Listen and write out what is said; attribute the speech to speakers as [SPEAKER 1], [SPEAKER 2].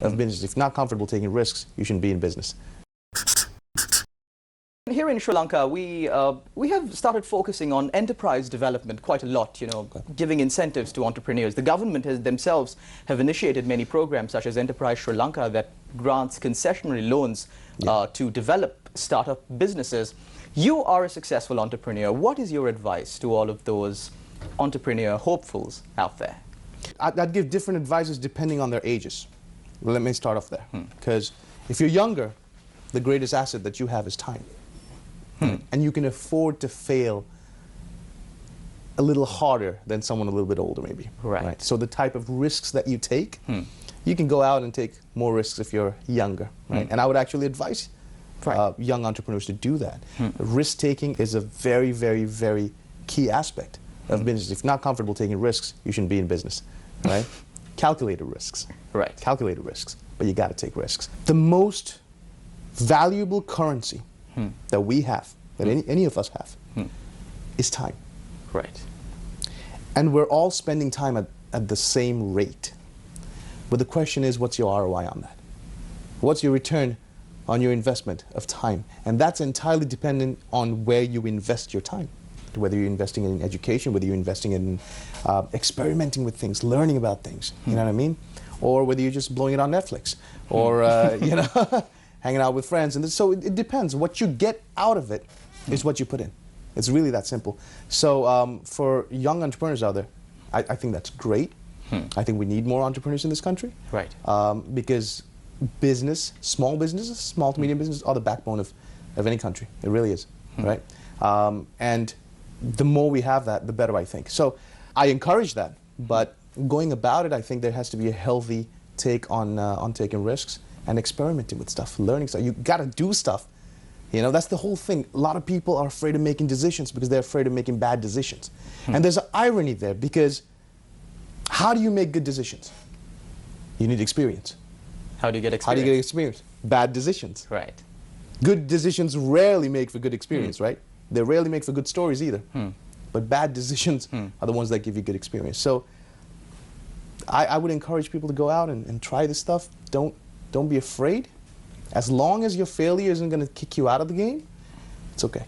[SPEAKER 1] of business. If you're not comfortable taking risks, you shouldn't be in business.
[SPEAKER 2] Here in Sri Lanka, we have started focusing on enterprise development quite a lot, giving incentives to entrepreneurs. The government has themselves have initiated many programs such as Enterprise Sri Lanka that grants concessionary loans to develop startup businesses. You are a successful entrepreneur. What is your advice to all of those entrepreneur hopefuls out there?
[SPEAKER 1] I'd give different advices depending on their ages. Well, let me start off there. Because if you're younger, the greatest asset that you have is time. And you can afford to fail a little harder than someone a little bit older, maybe.
[SPEAKER 2] Right.
[SPEAKER 1] So the type of risks that you take, you can go out and take more risks if you're younger. Right. And I would actually advise young entrepreneurs to do that. Risk-taking is a very, very, very key aspect of business. If you're not comfortable taking risks, you shouldn't be in business. Right? Calculated risks.
[SPEAKER 2] Right.
[SPEAKER 1] Calculated risks. But you got to take risks. The most valuable currency that we have, that any of us have, is time.
[SPEAKER 2] Right.
[SPEAKER 1] And we're all spending time at the same rate. But the question is, what's your ROI on that? What's your return on your investment of time? And that's entirely dependent on where you invest your time. Whether you're investing in education, whether you're investing in experimenting with things, learning about things, you know what I mean? Or whether you're just blowing it on Netflix, or you know, hanging out with friends. And so it depends. What you get out of it is what you put in. It's really that simple. So for young entrepreneurs out there, I think that's great. I think we need more entrepreneurs in this country.
[SPEAKER 2] Right.
[SPEAKER 1] Because business, small businesses, small to medium businesses are the backbone of any country. It really is, right? And the more we have that, the better, I think. So I encourage that, but going about it, I think there has to be a healthy take on taking risks and experimenting with stuff, learning stuff. You got to do stuff. You know, that's the whole thing. A lot of people are afraid of making decisions because they're afraid of making bad decisions. And there's an irony there, because how do you make good decisions? You need experience.
[SPEAKER 2] How do you get experience?
[SPEAKER 1] How do you get experience? Bad decisions.
[SPEAKER 2] Right.
[SPEAKER 1] Good decisions rarely make for good experience, right? They rarely make for good stories either. But bad decisions are the ones that give you good experience. So I would encourage people to go out and try this stuff. Don't be afraid. As long as your failure isn't going to kick you out of the game, it's okay.